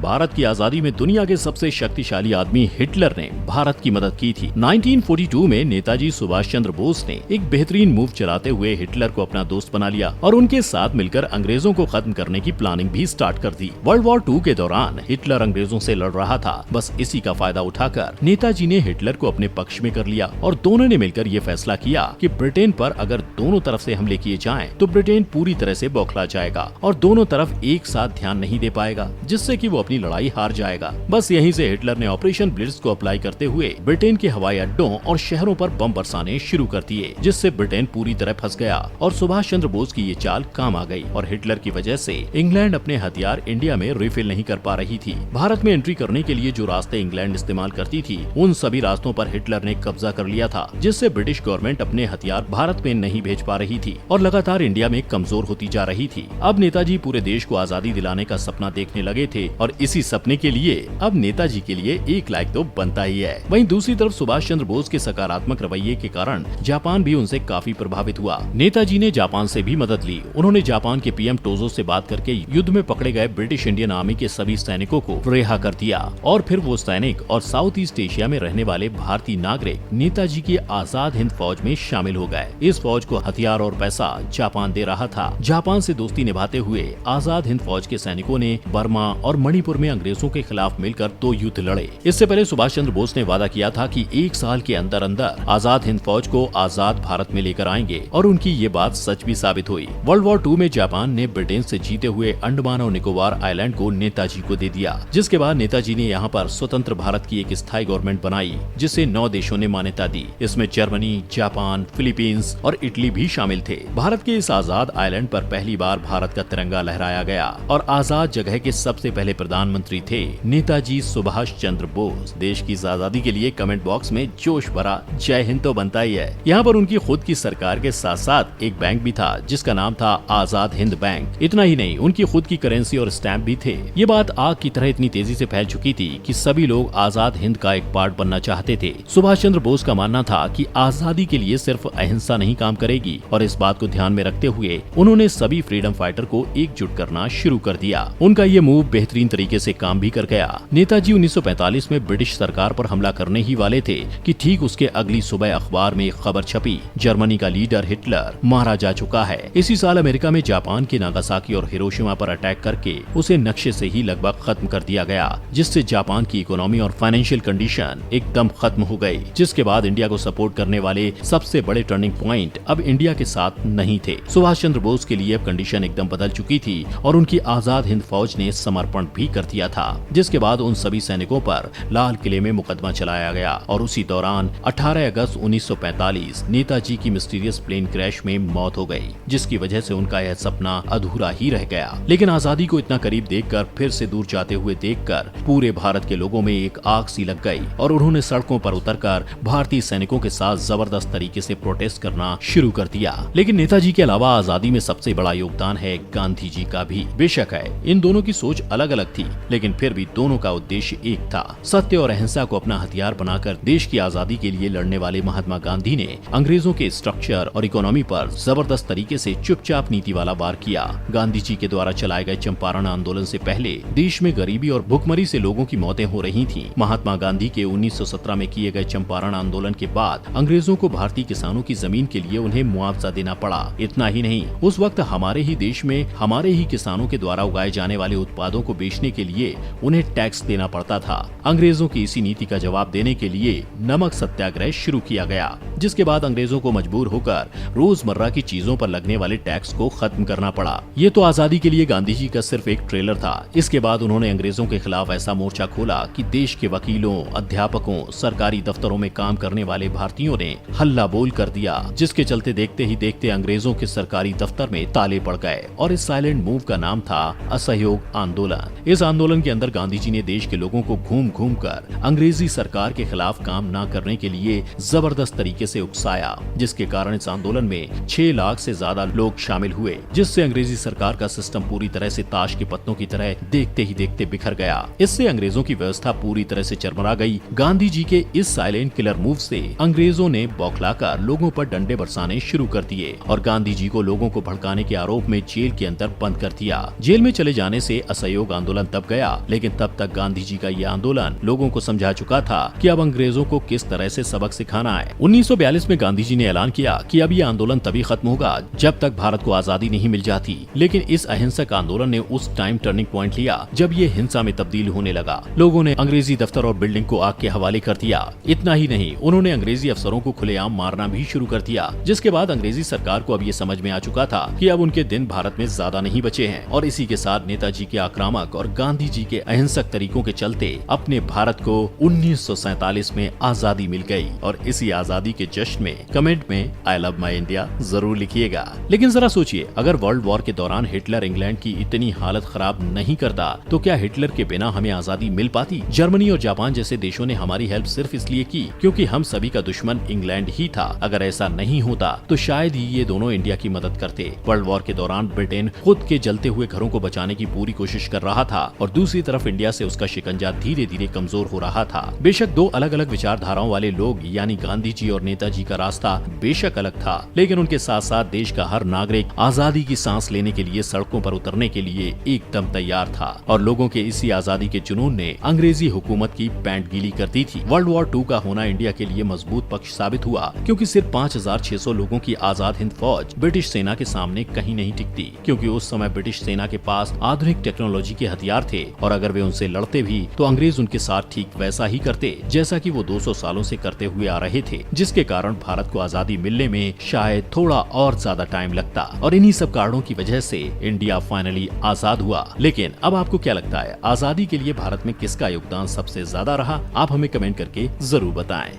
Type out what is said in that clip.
भारत की आजादी में दुनिया के सबसे शक्तिशाली आदमी हिटलर ने भारत की मदद की थी। 1942 में नेताजी सुभाष चंद्र बोस ने एक बेहतरीन मूव चलाते हुए हिटलर को अपना दोस्त बना लिया और उनके साथ मिलकर अंग्रेजों को खत्म करने की प्लानिंग भी स्टार्ट कर दी। वर्ल्ड वॉर 2 के दौरान हिटलर अंग्रेजों से लड़ रहा था। बस इसी का फायदा उठाकर नेताजी ने हिटलर को अपने पक्ष में कर लिया और दोनों ने मिलकर ये फैसला किया कि ब्रिटेन पर अगर दोनों तरफ से हमले किए जाएं, तो ब्रिटेन पूरी तरह से बौखला जाएगा और दोनों तरफ एक साथ ध्यान नहीं दे पाएगा, जिससे कि वो अपनी लड़ाई हार जाएगा। बस यहीं से हिटलर ने ऑपरेशन ब्लिट्ज को अप्लाई करते हुए ब्रिटेन के हवाई अड्डों और शहरों पर बम बरसाने शुरू कर दिए, जिससे ब्रिटेन पूरी तरह फंस गया और सुभाष चंद्र बोस की ये चाल काम आ गई और हिटलर की वजह से इंग्लैंड अपने हथियार इंडिया में रिफिल नहीं कर पा रही थी। भारत में एंट्री करने के लिए जो रास्ते इंग्लैंड इस्तेमाल करती थी, उन सभी रास्तों पर हिटलर ने कब्जा कर लिया था, जिससे ब्रिटिश गवर्नमेंट अपने हथियार भारत में नहीं भेज पा रही थी और लगातार इंडिया में कमजोर होती जा रही थी। अब नेताजी पूरे देश को आजादी दिलाने का सपना देखने लगे थे और इसी सपने के लिए अब नेताजी के लिए एक लाइक तो बनता ही है। वहीं दूसरी तरफ सुभाष चंद्र बोस के सकारात्मक रवैये के कारण जापान भी उनसे काफी प्रभावित हुआ। नेताजी ने जापान से भी मदद ली। उन्होंने जापान के पीएम टोजो से बात करके युद्ध में पकड़े गए ब्रिटिश इंडियन आर्मी के सभी सैनिकों को रिहा कर दिया और फिर वो सैनिक और साउथ ईस्ट एशिया में रहने वाले भारतीय नागरिक नेताजी की आजाद हिंद फौज में शामिल हो गए। इस फौज को हथियार और पैसा जापान दे रहा था। जापान से दोस्ती निभाते हुए आजाद हिंद फौज के सैनिकों ने बर्मा और मणिपुर में अंग्रेजों के खिलाफ मिलकर 2 युद्ध लड़े। इससे पहले सुभाष चंद्र बोस ने वादा किया था कि 1 साल के अंदर अंदर आजाद हिंद फौज को आजाद भारत में लेकर आएंगे और उनकी ये बात सच भी साबित हुई। वर्ल्ड वॉर 2 में जापान ने ब्रिटेन से जीते हुए अंडमान और निकोबार आइलैंड को नेताजी को दे दिया, जिसके बाद नेताजी ने यहाँ पर स्वतंत्र भारत की एक स्थायी गवर्नमेंट बनाई, जिसे 9 देशों ने मान्यता दी। इसमें जर्मनी, जापान, फिलीपींस और इटली भी शामिल थे। भारत के इस आजाद आइलैंड पर पहली बार भारत का तिरंगा लहराया गया और आजाद जगह के सबसे पहले प्रधानमंत्री थे नेताजी सुभाष चंद्र बोस। देश की आजादी के लिए कमेंट बॉक्स में जोश भरा जय हिंद तो बनता ही है। यहाँ पर उनकी खुद की सरकार के साथ साथ एक बैंक भी था, जिसका नाम था आजाद हिंद बैंक। इतना ही नहीं, उनकी खुद की करेंसी और स्टैम्प भी थे। ये बात आग की तरह इतनी तेजी से फैल चुकी थी कि सभी लोग आजाद हिंद का एक पार्ट बनना चाहते थे। सुभाष चंद्र बोस का मानना था कि आजादी के लिए सिर्फ अहिंसा नहीं काम करेगी और इस बात को ध्यान में रखते हुए उन्होंने सभी फ्रीडम फाइटर को एकजुट करना शुरू कर दिया। उनका ये मूव बेहतरीन तरीके से काम भी कर गया। नेताजी 1945 में ब्रिटिश सरकार पर हमला करने ही वाले थे कि ठीक उसके अगली सुबह अखबार में एक खबर छपी, जर्मनी का लीडर हिटलर मारा जा चुका है। इसी साल अमेरिका में जापान के नागासाकी और हिरोशिमा पर अटैक करके उसे नक्शे से ही लगभग खत्म कर दिया गया, जिससे जापान की इकोनॉमी और फाइनेंशियल कंडीशन एकदम खत्म हो गई। जिसके बाद इंडिया को सपोर्ट करने वाले सबसे बड़े टर्निंग पॉइंट अब इंडिया के साथ नहीं थे। सुभाष चंद्र बोस के लिए अब कंडीशन एकदम बदल चुकी थी और उनकी आजाद हिंद फौज ने समर्पण भी कर दिया था, जिसके बाद उन सभी सैनिकों पर लाल किले में मुकदमा चलाया गया और उसी दौरान 18 अगस्त 1945 नेताजी की मिस्टीरियस प्लेन क्रैश में मौत हो गई, जिसकी वजह से उनका यह सपना अधूरा ही रह गया। लेकिन आजादी को इतना करीब देखकर फिर से दूर जाते हुए देखकर पूरे भारत के लोगों में एक आग सी लग गई और उन्होंने सड़कों पर उतरकर भारतीय सैनिकों के साथ जबरदस्त तरीके से प्रोटेस्ट करना शुरू कर दिया। लेकिन नेताजी के अलावा आजादी में सबसे बड़ा योगदान है गांधी जी का भी। बेशक है, इन दोनों की सोच अलग अलग थी, लेकिन फिर भी दोनों का उद्देश्य एक था। सत्य और अहिंसा को अपना हथियार बनाकर देश की आजादी के लिए लड़ने वाले महात्मा गांधी ने अंग्रेजों के स्ट्रक्चर और इकोनॉमी पर जबरदस्त तरीके से चुपचाप नीति वाला वार किया। गांधी जी के द्वारा चलाए गए चंपारण आंदोलन से पहले देश में गरीबी और भुखमरी से लोगों की मौतें हो रही थीं। महात्मा गांधी के 1917 में किए गए चंपारण आंदोलन के बाद अंग्रेजों को भारतीय किसानों की जमीन के लिए उन्हें मुआवजा देना पड़ा। इतना ही नहीं, उस वक्त हमारे ही देश में हमारे ही किसानों के द्वारा उगाए जाने वाले उत्पादों को बेचने के लिए उन्हें टैक्स देना पड़ता था। अंग्रेजों की इसी नीति का जवाब देने के लिए नमक सत्याग्रह शुरू किया गया, जिसके बाद अंग्रेजों को मजबूर होकर रोजमर्रा की चीजों पर लगने वाले टैक्स को खत्म करना पड़ा। ये तो आजादी के लिए गांधी जी का सिर्फ एक ट्रेलर था। इसके बाद उन्होंने अंग्रेजों के खिलाफ ऐसा मोर्चा खोला कि देश के वकीलों, अध्यापकों, सरकारी दफ्तरों में काम करने वाले भारतीयों ने हल्ला बोल कर दिया, जिसके चलते देखते ही देखते अंग्रेजों के सरकारी दफ्तर में ताले पड़ गए और इस साइलेंट मूव का नाम था असहयोग आंदोलन। इस आंदोलन के अंदर गांधी जी ने देश के लोगों को घूम घूम कर अंग्रेजी सरकार के खिलाफ काम न करने के लिए जबरदस्त तरीके से उकसाया, जिसके कारण इस आंदोलन में 6 लाख से ज्यादा लोग शामिल हुए, जिससे अंग्रेजी सरकार का सिस्टम पूरी तरह से ताश के पत्तों की तरह देखते ही देखते बिखर गया। इससे अंग्रेजों की व्यवस्था पूरी तरह से चरमरा गई। गांधी जी के इस साइलेंट किलर मूव से अंग्रेजों ने बौखलाकर लोगों पर डंडे बरसाने शुरू कर दिए और गांधी जी को लोगों को भड़काने के आरोप में जेल के अंदर बंद कर दिया। जेल में चले जाने से असहयोग आंदोलन आंदोलन तब गया, लेकिन तब तक गांधी जी का ये आंदोलन लोगों को समझा चुका था कि अब अंग्रेजों को किस तरह से सबक सिखाना है। 1942 में गांधी जी ने ऐलान किया कि अब ये आंदोलन तभी खत्म होगा जब तक भारत को आजादी नहीं मिल जाती। लेकिन इस अहिंसक आंदोलन ने उस टाइम टर्निंग पॉइंट लिया जब ये हिंसा में तब्दील होने लगा। लोगों ने अंग्रेजी दफ्तर और बिल्डिंग को आग के हवाले कर दिया। इतना ही नहीं, उन्होंने अंग्रेजी अफसरों को खुलेआम मारना भी शुरू कर दिया, जिसके बाद अंग्रेजी सरकार को अब ये समझ में आ चुका था कि अब उनके दिन भारत में ज्यादा नहीं बचे हैं। और इसी के साथ नेताजी के आक्रामक और गांधी जी के अहिंसक तरीकों के चलते अपने भारत को 1947 में आजादी मिल गई। और इसी आजादी के जश्न में कमेंट में आई लव माई इंडिया जरूर लिखिएगा। लेकिन जरा सोचिए, अगर वर्ल्ड वॉर के दौरान हिटलर इंग्लैंड की इतनी हालत खराब नहीं करता तो क्या हिटलर के बिना हमें आजादी मिल पाती? जर्मनी और जापान जैसे देशों ने हमारी हेल्प सिर्फ इसलिए की क्योंकि हम सभी का दुश्मन इंग्लैंड ही था। अगर ऐसा नहीं होता तो शायद ही ये दोनों इंडिया की मदद करते। वर्ल्ड वॉर के दौरान ब्रिटेन खुद के जलते हुए घरों को बचाने की पूरी कोशिश कर रहा था और दूसरी तरफ इंडिया से उसका शिकंजा धीरे धीरे कमजोर हो रहा था। बेशक दो अलग अलग विचारधाराओं वाले लोग यानी गांधी जी और नेताजी का रास्ता बेशक अलग था, लेकिन उनके साथ साथ देश का हर नागरिक आजादी की सांस लेने के लिए सड़कों पर उतरने के लिए एकदम तैयार था। और लोगों के इसी आजादी के जुनून ने अंग्रेजी हुकूमत की पैंट गीली कर दी थी। वर्ल्ड वॉर 2 का होना इंडिया के लिए मजबूत पक्ष साबित हुआ क्योंकि सिर्फ 5600 लोगों की आजाद हिंद फौज ब्रिटिश सेना के सामने कहीं नहीं टिकती, क्योंकि उस समय ब्रिटिश सेना के पास आधुनिक टेक्नोलॉजी के हथियार थे और अगर वे उनसे लड़ते भी तो अंग्रेज उनके साथ ठीक वैसा ही करते जैसा कि वो 200 सालों से करते हुए आ रहे थे, जिसके कारण भारत को आजादी मिलने में शायद थोड़ा और ज्यादा टाइम लगता। और इन्हीं सब कारणों की वजह से इंडिया फाइनली आजाद हुआ। लेकिन अब आपको क्या लगता है, आजादी के लिए भारत में किसका योगदान सबसे ज्यादा रहा? आप हमें कमेंट करके जरूर बताएं।